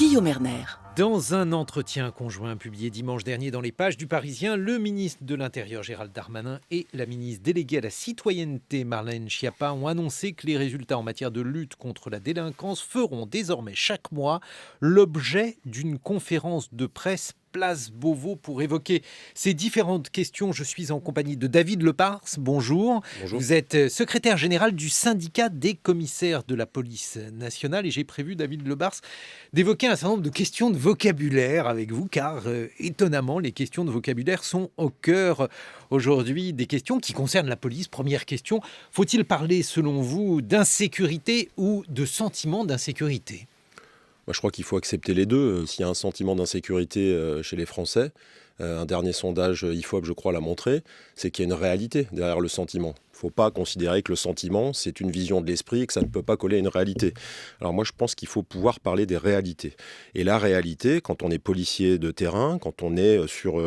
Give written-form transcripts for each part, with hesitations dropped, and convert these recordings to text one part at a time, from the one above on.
Guillaume Erner. Dans un entretien conjoint publié dimanche dernier dans les pages du Parisien, le ministre de l'Intérieur Gérald Darmanin et la ministre déléguée à la citoyenneté Marlène Schiappa ont annoncé que les résultats en matière de lutte contre la délinquance feront désormais chaque mois l'objet d'une conférence de presse Place Beauvau pour évoquer ces différentes questions. Je suis en compagnie de David Lepars. Bonjour. Bonjour. Vous êtes secrétaire général du syndicat des commissaires de la police nationale et j'ai prévu, David Lepars, d'évoquer un certain nombre de questions de vocabulaire avec vous car étonnamment, les questions de vocabulaire sont au cœur aujourd'hui des questions qui concernent la police. Première question, faut-il parler selon vous d'insécurité ou de sentiment d'insécurité ? Je crois qu'il faut accepter les deux. S'il y a un sentiment d'insécurité chez les Français, un dernier sondage IFOP, je crois, l'a montré, c'est qu'il y a une réalité derrière le sentiment. Il ne faut pas considérer que le sentiment, c'est une vision de l'esprit et que ça ne peut pas coller à une réalité. Alors moi, je pense qu'il faut pouvoir parler des réalités. Et la réalité, quand on est policier de terrain, quand on est sur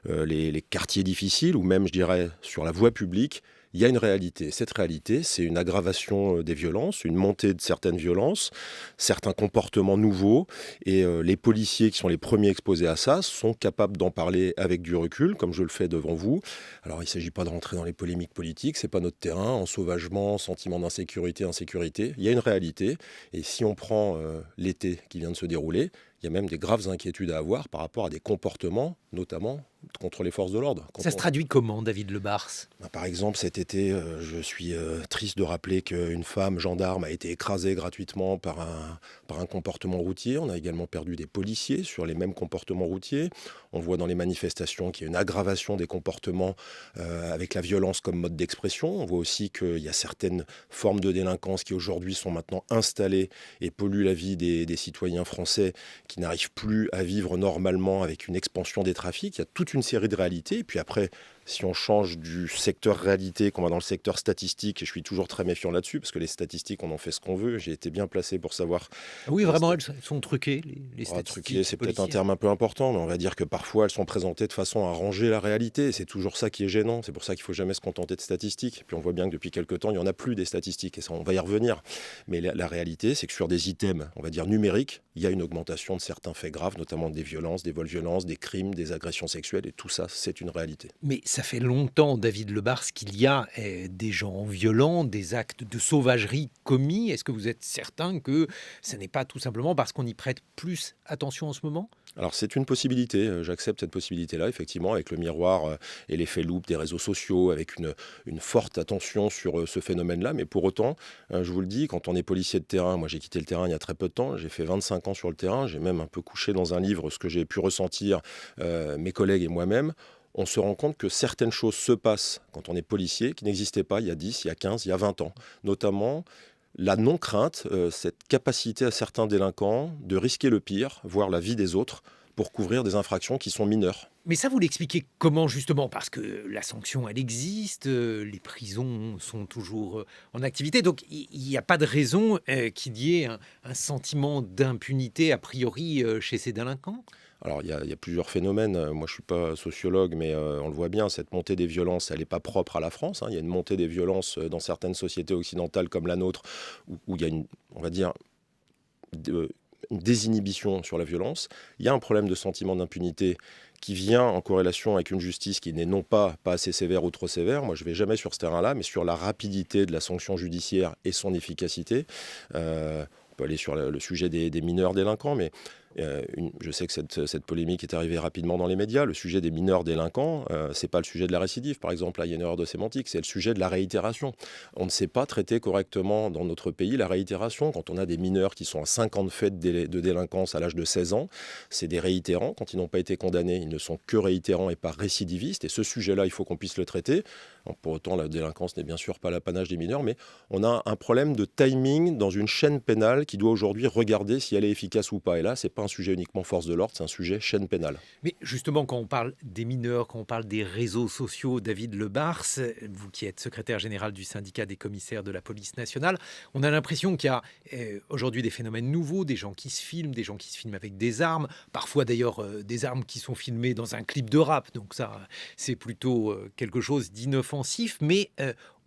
les quartiers difficiles ou même, je dirais, sur la voie publique, il y a une réalité. Cette réalité, c'est une aggravation des violences, une montée de certaines violences, certains comportements nouveaux. Et les policiers qui sont les premiers exposés à ça sont capables d'en parler avec du recul, comme je le fais devant vous. Alors, il ne s'agit pas de rentrer dans les polémiques politiques, ce n'est pas notre terrain, ensauvagement, sentiment d'insécurité, insécurité. Il y a une réalité. Et si on prend l'été qui vient de se dérouler, il y a même des graves inquiétudes à avoir par rapport à des comportements, notamment contre les forces de l'ordre. Ça se traduit comment, David Lepars ? Par exemple, cet été, je suis triste de rappeler qu'une femme gendarme a été écrasée gratuitement par un comportement routier. On a également perdu des policiers sur les mêmes comportements routiers. On voit dans les manifestations qu'il y a une aggravation des comportements avec la violence comme mode d'expression. On voit aussi qu'il y a certaines formes de délinquance qui aujourd'hui sont maintenant installées et polluent la vie des citoyens français qui n'arrivent plus à vivre normalement avec une expansion des trafics. Il y a toute une série de réalités. Et puis après, si on change du secteur réalité, qu'on va dans le secteur statistique, et je suis toujours très méfiant là-dessus, parce que les statistiques, on en fait ce qu'on veut. J'ai été bien placé pour savoir... Oui, vraiment, elles sont truquées, les statistiques. Truquées, c'est peut-être un terme un peu important, mais on va dire que parfois, elles sont présentées de façon à ranger la réalité. C'est toujours ça qui est gênant. C'est pour ça qu'il ne faut jamais se contenter de statistiques. Puis on voit bien que depuis quelques temps, il n'y en a plus des statistiques, et ça, on va y revenir. Mais la réalité, c'est que sur des items, on va dire numériques, il y a une augmentation de certains faits graves, notamment des violences, des vols-violences, des crimes, des agressions sexuelles, et tout ça, c'est une réalité. Mais ça fait longtemps, David Lepars, qu'il y a des gens violents, des actes de sauvagerie commis. Est-ce que vous êtes certain que ce n'est pas tout simplement parce qu'on y prête plus attention en ce moment ? Alors c'est une possibilité, j'accepte cette possibilité-là, effectivement, avec le miroir et l'effet loupe des réseaux sociaux, avec une forte attention sur ce phénomène-là. Mais pour autant, je vous le dis, quand on est policier de terrain, moi j'ai quitté le terrain il y a très peu de temps, j'ai fait 25 ans sur le terrain, j'ai même un peu couché dans un livre ce que j'ai pu ressentir mes collègues et moi-même. On se rend compte que certaines choses se passent quand on est policier qui n'existaient pas il y a 10, il y a 15, il y a 20 ans. Notamment la non-crainte, cette capacité à certains délinquants de risquer le pire, voire la vie des autres, pour couvrir des infractions qui sont mineures. Mais ça, vous l'expliquez comment justement ? Parce que la sanction, elle existe, les prisons sont toujours en activité, donc il n'y a pas de raison qu'il y ait un sentiment d'impunité a priori chez ces délinquants ? Alors, il y a plusieurs phénomènes. Moi, je ne suis pas sociologue, mais on le voit bien, cette montée des violences, elle n'est pas propre à la France. Il y a une montée des violences dans certaines sociétés occidentales comme la nôtre, où il y a on va dire, une désinhibition sur la violence. Il y a un problème de sentiment d'impunité qui vient en corrélation avec une justice qui n'est non pas assez sévère ou trop sévère. Moi, je ne vais jamais sur ce terrain-là, mais sur la rapidité de la sanction judiciaire et son efficacité. On peut aller sur le sujet des mineurs délinquants, mais je sais que cette polémique est arrivée rapidement dans les médias. Le sujet des mineurs délinquants, c'est pas le sujet de la récidive, par exemple. Là, il y a une erreur de sémantique. C'est le sujet de la réitération. On ne sait pas traiter correctement dans notre pays la réitération. Quand on a des mineurs qui sont à 5 ans de fait de délinquance à l'âge de 16 ans, c'est des réitérants. Quand ils n'ont pas été condamnés, ils ne sont que réitérants et pas récidivistes. Et ce sujet-là, il faut qu'on puisse le traiter. Pour autant, la délinquance n'est bien sûr pas l'apanage des mineurs, mais on a un problème de timing dans une chaîne pénale qui doit aujourd'hui regarder si elle est efficace ou pas. Et là, c'est pas un sujet uniquement force de l'ordre, c'est un sujet chaîne pénale. Mais justement, quand on parle des mineurs, quand on parle des réseaux sociaux, David Lepars, vous qui êtes secrétaire général du syndicat des commissaires de la police nationale, on a l'impression qu'il y a aujourd'hui des phénomènes nouveaux, des gens qui se filment, des gens qui se filment avec des armes, parfois d'ailleurs des armes qui sont filmées dans un clip de rap, donc ça c'est plutôt quelque chose d'inoffensif, mais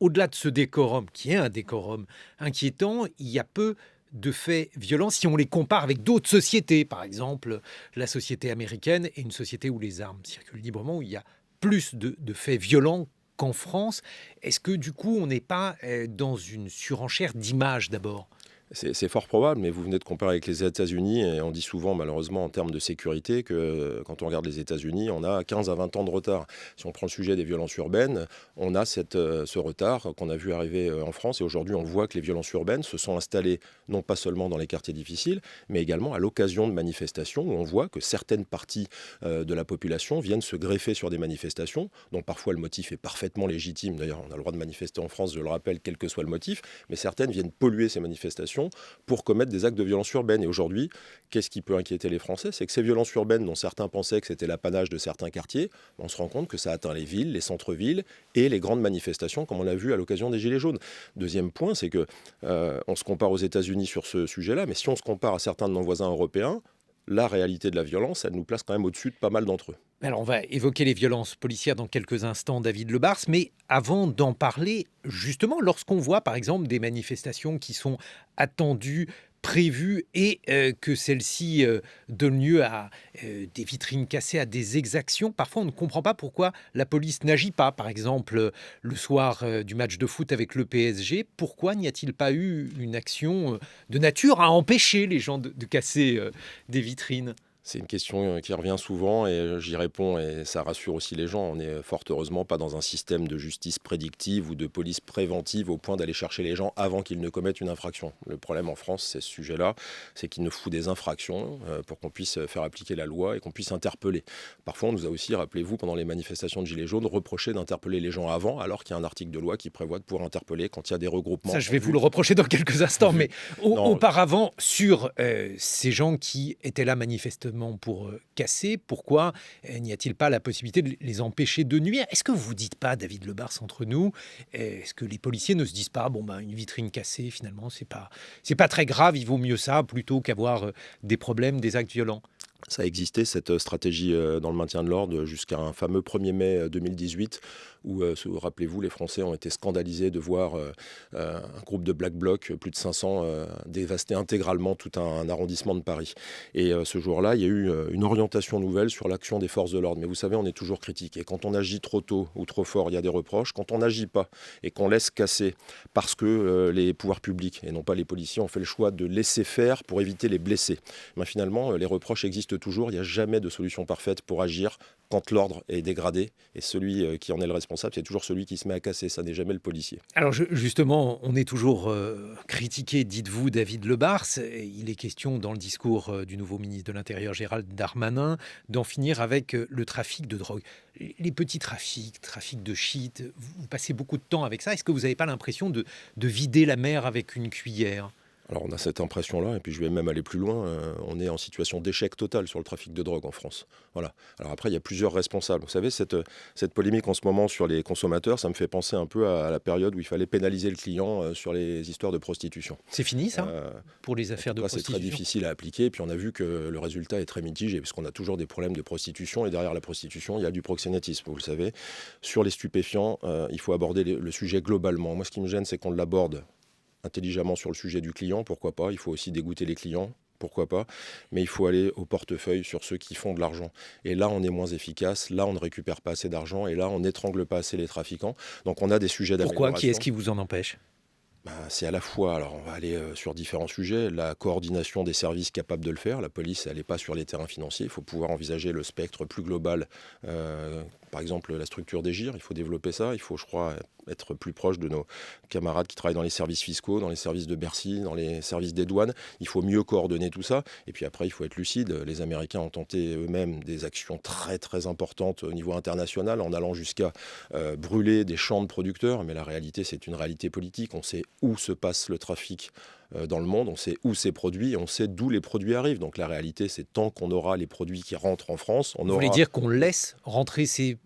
au-delà de ce décorum, qui est un décorum inquiétant, il y a peu de faits violents si on les compare avec d'autres sociétés, par exemple la société américaine est une société où les armes circulent librement, où il y a plus de faits violents qu'en France. Est-ce que du coup on n'est pas dans une surenchère d'images d'abord ? C'est fort probable, mais vous venez de comparer avec les États-Unis et on dit souvent, malheureusement, en termes de sécurité, que quand on regarde les États-Unis, on a 15 à 20 ans de retard. Si on prend le sujet des violences urbaines, on a ce retard qu'on a vu arriver en France. Et aujourd'hui, on voit que les violences urbaines se sont installées non pas seulement dans les quartiers difficiles, mais également à l'occasion de manifestations où on voit que certaines parties de la population viennent se greffer sur des manifestations, dont parfois le motif est parfaitement légitime. D'ailleurs, on a le droit de manifester en France, je le rappelle, quel que soit le motif, mais certaines viennent polluer ces manifestations pour commettre des actes de violence urbaine. Et aujourd'hui, qu'est-ce qui peut inquiéter les Français ? C'est que ces violences urbaines, dont certains pensaient que c'était l'apanage de certains quartiers, on se rend compte que ça atteint les villes, les centres-villes et les grandes manifestations, comme on l'a vu à l'occasion des Gilets jaunes. Deuxième point, c'est que on se compare aux États-Unis sur ce sujet-là, mais si on se compare à certains de nos voisins européens, la réalité de la violence, elle nous place quand même au-dessus de pas mal d'entre eux. Alors on va évoquer les violences policières dans quelques instants, David Lebars, mais avant d'en parler, justement, lorsqu'on voit par exemple des manifestations qui sont attendues, prévues et que celles-ci donnent lieu à des vitrines cassées, à des exactions, parfois on ne comprend pas pourquoi la police n'agit pas. Par exemple, le soir du match de foot avec le PSG, pourquoi n'y a-t-il pas eu une action de nature à empêcher les gens de casser des vitrines ? C'est une question qui revient souvent et j'y réponds et ça rassure aussi les gens. On n'est fort heureusement pas dans un système de justice prédictive ou de police préventive au point d'aller chercher les gens avant qu'ils ne commettent une infraction. Le problème en France, c'est ce sujet-là, c'est qu'il nous faut des infractions pour qu'on puisse faire appliquer la loi et qu'on puisse interpeller. Parfois, on nous a aussi, rappelez-vous, pendant les manifestations de Gilets jaunes, reproché d'interpeller les gens avant, alors qu'il y a un article de loi qui prévoit de pouvoir interpeller quand il y a des regroupements. Ça, je vais vous le reprocher dans quelques instants, mais auparavant, sur ces gens qui étaient là manifestement pour casser, pourquoi n'y a-t-il pas la possibilité de les empêcher de nuire ? Est-ce que vous vous dites pas, David Lebars, entre nous, est-ce que les policiers ne se disent pas, une vitrine cassée, finalement, c'est pas très grave, il vaut mieux ça plutôt qu'avoir des problèmes, des actes violents ? Ça a existé, cette stratégie dans le maintien de l'ordre, jusqu'à un fameux 1er mai 2018, où, rappelez-vous, les Français ont été scandalisés de voir un groupe de Black Bloc, plus de 500, dévaster intégralement tout un arrondissement de Paris. Et ce jour-là, il y a eu une orientation nouvelle sur l'action des forces de l'ordre. Mais vous savez, on est toujours critique. Et quand on agit trop tôt ou trop fort, il y a des reproches. Quand on n'agit pas et qu'on laisse casser parce que les pouvoirs publics, et non pas les policiers, ont fait le choix de laisser faire pour éviter les blessés, finalement, les reproches existent toujours. Il n'y a jamais de solution parfaite pour agir quand l'ordre est dégradé. Et celui qui en est le responsable, c'est toujours celui qui se met à casser. Ça n'est jamais le policier. Alors justement, on est toujours critiqué, dites-vous, David Lebars. Il est question dans le discours du nouveau ministre de l'Intérieur, Gérald Darmanin, d'en finir avec le trafic de drogue. Les petits trafic de shit, vous passez beaucoup de temps avec ça. Est-ce que vous n'avez pas l'impression de vider la mer avec une cuillère ? Alors on a cette impression-là, et puis je vais même aller plus loin, on est en situation d'échec total sur le trafic de drogue en France. Voilà. Alors après, il y a plusieurs responsables. Vous savez, cette polémique en ce moment sur les consommateurs, ça me fait penser un peu à la période où il fallait pénaliser le client sur les histoires de prostitution. C'est fini ça, pour les affaires de prostitution ? C'est très difficile à appliquer, et puis on a vu que le résultat est très mitigé, puisqu'on a toujours des problèmes de prostitution, et derrière la prostitution, il y a du proxénétisme, vous le savez. Sur les stupéfiants, il faut aborder le sujet globalement. Moi, ce qui me gêne, c'est qu'on l'aborde intelligemment sur le sujet du client, pourquoi pas. Il faut aussi dégoûter les clients, pourquoi pas. Mais il faut aller au portefeuille sur ceux qui font de l'argent. Et là, on est moins efficace. Là, on ne récupère pas assez d'argent. Et là, on n'étrangle pas assez les trafiquants. Donc, on a des sujets d'amélioration. Pourquoi ? Qui est-ce qui vous en empêche ? C'est à la fois, alors on va aller sur différents sujets, la coordination des services capables de le faire. La police, elle n'est pas sur les terrains financiers. Il faut pouvoir envisager le spectre plus global. Par exemple, la structure des GIR, il faut développer ça. Il faut, je crois, être plus proche de nos camarades qui travaillent dans les services fiscaux, dans les services de Bercy, dans les services des douanes. Il faut mieux coordonner tout ça. Et puis après, il faut être lucide. Les Américains ont tenté eux-mêmes des actions très, très importantes au niveau international, en allant jusqu'à brûler des champs de producteurs. Mais la réalité, c'est une réalité politique. On sait où se passe le trafic dans le monde, on sait où c'est produit, on sait d'où les produits arrivent. Donc la réalité, c'est tant qu'on aura les produits qui rentrent en France, on aura... Vous voulez dire qu'on laisse rentrer ces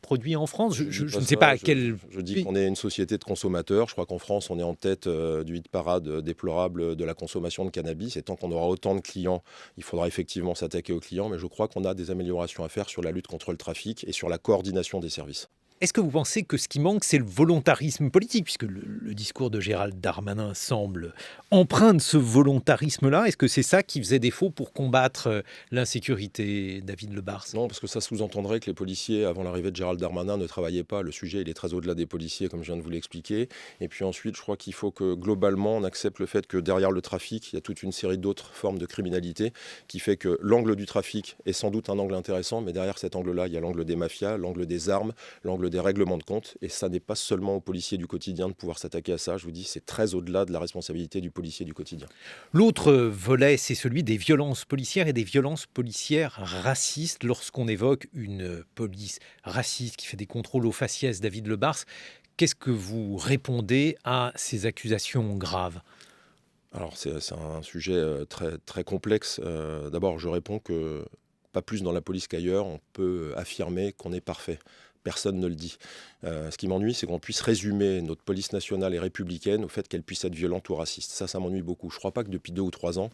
produits en France ? Je ne sais pas à quel... Je dis qu'on est une société de consommateurs. Je crois qu'en France, on est en tête du hit parade déplorable de la consommation de cannabis. Et tant qu'on aura autant de clients, il faudra effectivement s'attaquer aux clients. Mais je crois qu'on a des améliorations à faire sur la lutte contre le trafic et sur la coordination des services. Est-ce que vous pensez que ce qui manque, c'est le volontarisme politique, puisque le discours de Gérald Darmanin semble empreint de ce volontarisme-là? Est-ce que c'est ça qui faisait défaut pour combattre l'insécurité, David Lebars? Non, parce que ça sous-entendrait que les policiers, avant l'arrivée de Gérald Darmanin, ne travaillaient pas. Le sujet, il est très au-delà des policiers, comme je viens de vous l'expliquer. Et puis ensuite, je crois qu'il faut que, globalement, on accepte le fait que derrière le trafic, il y a toute une série d'autres formes de criminalité, qui fait que l'angle du trafic est sans doute un angle intéressant, mais derrière cet angle-là, il y a l'angle des mafias, l'angle des armes, l'angle des règlements de compte. Et ça n'est pas seulement aux policiers du quotidien de pouvoir s'attaquer à ça. Je vous dis, c'est très au-delà de la responsabilité du policier du quotidien. L'autre volet, c'est celui des violences policières et des violences policières racistes. Lorsqu'on évoque une police raciste qui fait des contrôles aux faciès, David Lebars, qu'est-ce que vous répondez à ces accusations graves? Alors, c'est un sujet très, très complexe. D'abord, je réponds que, pas plus dans la police qu'ailleurs, on peut affirmer qu'on est parfait. Personne ne le dit. Ce qui m'ennuie, c'est qu'on puisse résumer notre police nationale et républicaine au fait qu'elle puisse être violente ou raciste. Ça m'ennuie beaucoup. Je ne crois pas que depuis 2 ou 3 ans,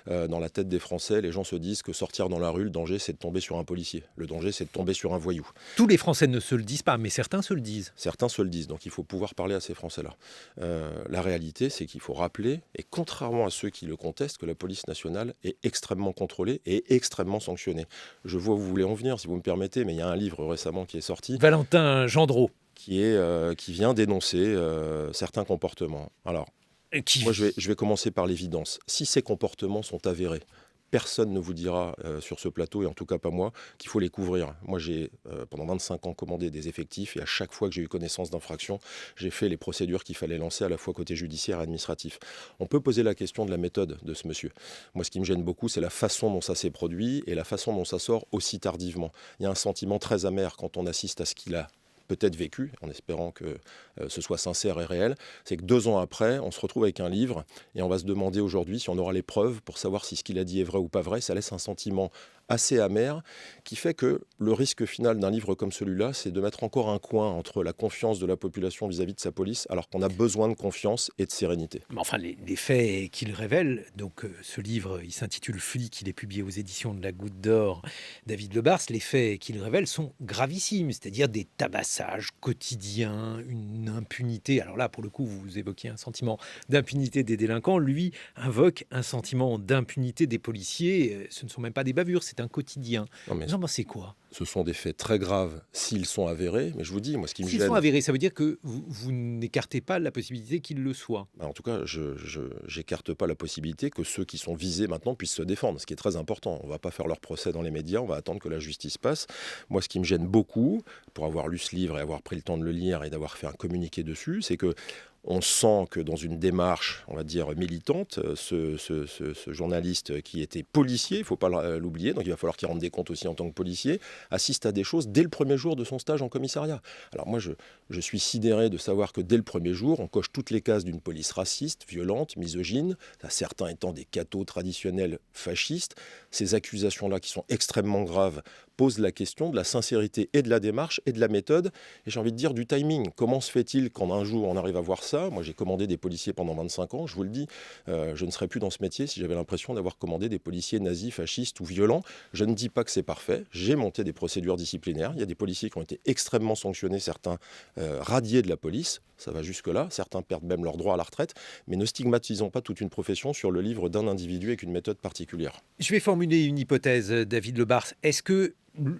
dans la tête des Français, les gens se disent que sortir dans la rue, le danger, c'est de tomber sur un policier. Le danger, c'est de tomber sur un voyou. Tous les Français ne se le disent pas, mais certains se le disent. Certains se le disent, donc il faut pouvoir parler à ces Français-là. La réalité, c'est qu'il faut rappeler, et contrairement à ceux qui le contestent, que la police nationale est extrêmement contrôlée et extrêmement sanctionnée. Je vois où vous voulez en venir, si vous me permettez, mais il y a un livre récemment qui est sorti, Valentin Gendreau. qui vient dénoncer certains comportements. Alors, moi, je vais commencer par l'évidence. Si ces comportements sont avérés, personne ne vous dira sur ce plateau, et en tout cas pas moi, qu'il faut les couvrir. Moi, j'ai pendant 25 ans commandé des effectifs, et à chaque fois que j'ai eu connaissance d'infractions, j'ai fait les procédures qu'il fallait lancer à la fois côté judiciaire et administratif. On peut poser la question de la méthode de ce monsieur. Moi, ce qui me gêne beaucoup, c'est la façon dont ça s'est produit et la façon dont ça sort aussi tardivement. Il y a un sentiment très amer quand on assiste à ce qu'il a peut-être vécu, en espérant que ce soit sincère et réel, c'est que 2 ans après, on se retrouve avec un livre et on va se demander aujourd'hui si on aura les preuves pour savoir si ce qu'il a dit est vrai ou pas vrai. Ça laisse un sentiment assez amer qui fait que le risque final d'un livre comme celui-là, c'est de mettre encore un coin entre la confiance de la population vis-à-vis de sa police, alors qu'on a besoin de confiance et de sérénité. Mais enfin, les faits qu'il révèle, donc ce livre, il s'intitule Flic, il est publié aux éditions de la Goutte d'Or, David Lebars, les faits qu'il révèle sont gravissimes, c'est-à-dire des tabassages quotidiens, une impunité. Alors là, pour le coup, vous évoquiez un sentiment d'impunité des délinquants, lui invoque un sentiment d'impunité des policiers. Ce ne sont même pas des bavures, c'est un quotidien. Non, mais Vous en pensez quoi? ce sont des faits très graves s'ils sont avérés, mais je vous dis, moi, ce qui me S'ils gêne... sont avérés, ça veut dire que vous n'écartez pas la possibilité qu'ils le soient. En tout cas, je n'écarte pas la possibilité que ceux qui sont visés maintenant puissent se défendre, ce qui est très important. On ne va pas faire leur procès dans les médias, on va attendre que la justice passe. Moi, ce qui me gêne beaucoup, pour avoir lu ce livre et avoir pris le temps de le lire et d'avoir fait un communiqué dessus, c'est que on sent que dans une démarche, on va dire, militante, ce journaliste qui était policier, il ne faut pas l'oublier, donc il va falloir qu'il rende des comptes aussi en tant que policier, assiste à des choses dès le premier jour de son stage en commissariat. Alors moi, je suis sidéré de savoir que dès le premier jour, on coche toutes les cases d'une police raciste, violente, misogyne, certains étant des cathos traditionnels fascistes. Ces accusations-là, qui sont extrêmement graves, posent la question de la sincérité et de la démarche et de la méthode, et j'ai envie de dire du timing. Comment se fait-il quand un jour on arrive à voir ça? Moi, j'ai commandé des policiers pendant 25 ans, je vous le dis, je ne serais plus dans ce métier si j'avais l'impression d'avoir commandé des policiers nazis, fascistes ou violents. Je ne dis pas que c'est parfait, j'ai monté des procédures disciplinaires, il y a des policiers qui ont été extrêmement sanctionnés, certains radiés de la police, ça va jusque-là, certains perdent même leur droit à la retraite, mais ne stigmatisons pas toute une profession sur le livre d'un individu avec une méthode particulière. Je vais formuler une hypothèse, David Lebars. Est-ce que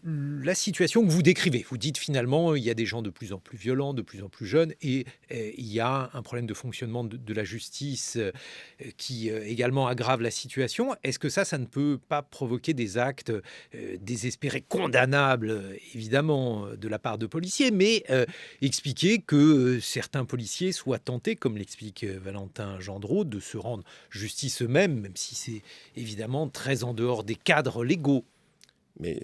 la situation que vous décrivez, vous dites finalement il y a des gens de plus en plus violents, de plus en plus jeunes, et il y a un problème de fonctionnement de la justice qui également aggrave la situation. Est-ce que ça ne peut pas provoquer des actes désespérés, condamnables évidemment de la part de policiers, mais expliquer que certains policiers soient tentés, comme l'explique Valentin Gendreau, de se rendre justice eux-mêmes, même si c'est évidemment très en dehors des cadres légaux? Mais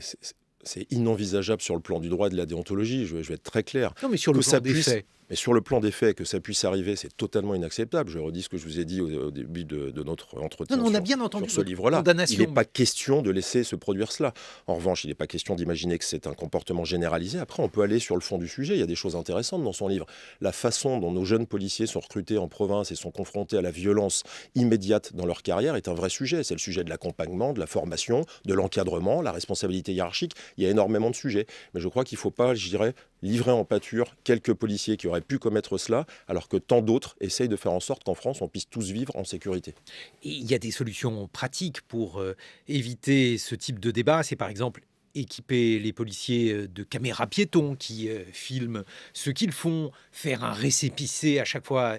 c'est inenvisageable sur le plan du droit et de la déontologie, je vais être très clair. Non, mais sur le plan des faits. Mais sur le plan des faits, que ça puisse arriver, c'est totalement inacceptable. Je redis ce que je vous ai dit au début de notre entretien on a bien entendu sur ce livre-là. Il n'est pas question de laisser se produire cela. En revanche, il n'est pas question d'imaginer que c'est un comportement généralisé. Après, on peut aller sur le fond du sujet. Il y a des choses intéressantes dans son livre. La façon dont nos jeunes policiers sont recrutés en province et sont confrontés à la violence immédiate dans leur carrière est un vrai sujet. C'est le sujet de l'accompagnement, de la formation, de l'encadrement, la responsabilité hiérarchique. Il y a énormément de sujets. Mais je crois qu'il ne faut pas, je dirais, livrer en pâture quelques policiers qui auraient pu commettre cela, alors que tant d'autres essayent de faire en sorte qu'en France, on puisse tous vivre en sécurité. Et il y a des solutions pratiques pour éviter ce type de débat. C'est par exemple équiper les policiers de caméras piétons qui filment ce qu'ils font, faire un récépissé à chaque fois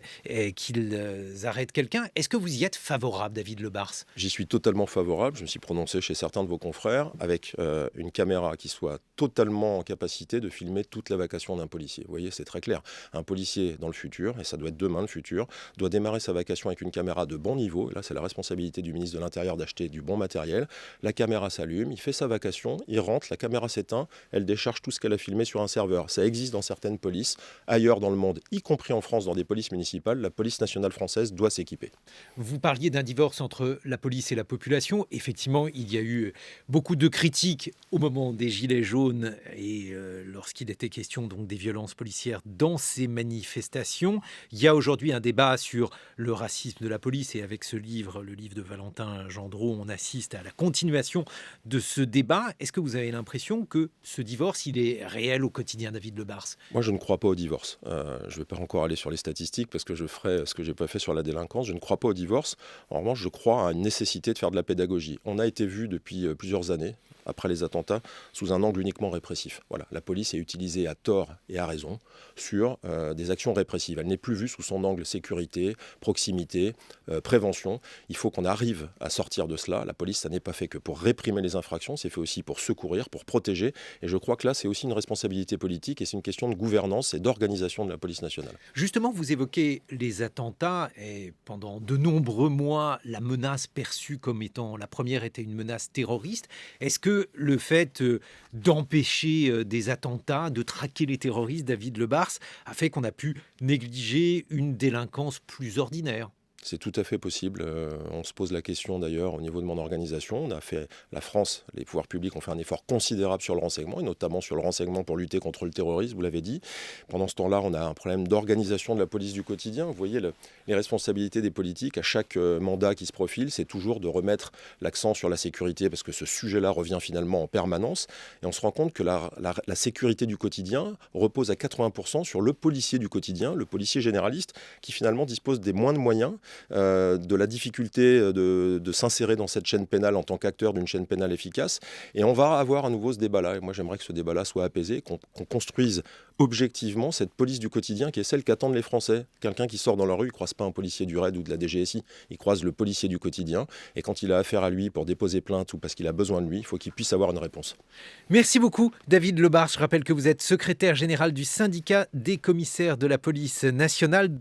qu'ils arrêtent quelqu'un. Est-ce que vous y êtes favorable, David Lebars? J'y suis totalement favorable. Je me suis prononcé chez certains de vos confrères avec une caméra qui soit totalement en capacité de filmer toute la vacation d'un policier. Vous voyez, c'est très clair. Un policier dans le futur, et ça doit être demain le futur, doit démarrer sa vacation avec une caméra de bon niveau. Et là, c'est la responsabilité du ministre de l'Intérieur d'acheter du bon matériel. La caméra s'allume, il fait sa vacation, il rentre, la caméra s'éteint, elle décharge tout ce qu'elle a filmé sur un serveur. Ça existe dans certaines polices, ailleurs dans le monde, y compris en France, dans des polices municipales. La police nationale française doit s'équiper. Vous parliez d'un divorce entre la police et la population. Effectivement, il y a eu beaucoup de critiques au moment des Gilets jaunes et lorsqu'il était question donc des violences policières dans ces manifestations. Il y a aujourd'hui un débat sur le racisme de la police et avec ce livre, le livre de Valentin Gendreau, on assiste à la continuation de ce débat. Est-ce que vous avez l'impression que ce divorce, il est réel au quotidien, David Lebars? Moi, je ne crois pas au divorce. Je ne vais pas encore aller sur les statistiques parce que je ferai ce que je n'ai pas fait sur la délinquance. Je ne crois pas au divorce. En revanche, je crois à une nécessité de faire de la pédagogie. On a été vu depuis plusieurs années, après les attentats, sous un angle uniquement répressif. Voilà, la police est utilisée à tort et à raison sur des actions répressives. Elle n'est plus vue sous son angle sécurité, proximité, prévention. Il faut qu'on arrive à sortir de cela. La police, ça n'est pas fait que pour réprimer les infractions, c'est fait aussi pour secourir, pour protéger. Et je crois que là, c'est aussi une responsabilité politique et c'est une question de gouvernance et d'organisation de la police nationale. Justement, vous évoquez les attentats et pendant de nombreux mois, la menace perçue comme étant la première était une menace terroriste. Est-ce que le fait d'empêcher des attentats, de traquer les terroristes, David Lebars, a fait qu'on a pu négliger une délinquance plus ordinaire? C'est tout à fait possible. On se pose la question d'ailleurs au niveau de mon organisation. La France, les pouvoirs publics ont fait un effort considérable sur le renseignement, et notamment sur le renseignement pour lutter contre le terrorisme, vous l'avez dit. Pendant ce temps-là, on a un problème d'organisation de la police du quotidien. Vous voyez, les responsabilités des politiques, à chaque mandat qui se profile, c'est toujours de remettre l'accent sur la sécurité, parce que ce sujet-là revient finalement en permanence. Et on se rend compte que la sécurité du quotidien repose à 80% sur le policier du quotidien, le policier généraliste, qui finalement dispose des moins de moyens, de la difficulté de s'insérer dans cette chaîne pénale en tant qu'acteur d'une chaîne pénale efficace. Et on va avoir à nouveau ce débat-là. Et moi, j'aimerais que ce débat-là soit apaisé, qu'on construise objectivement cette police du quotidien qui est celle qu'attendent les Français. Quelqu'un qui sort dans la rue, il ne croise pas un policier du RAID ou de la DGSI, il croise le policier du quotidien. Et quand il a affaire à lui pour déposer plainte ou parce qu'il a besoin de lui, il faut qu'il puisse avoir une réponse. Merci beaucoup, David Lebars. Je rappelle que vous êtes secrétaire général du syndicat des commissaires de la police nationale.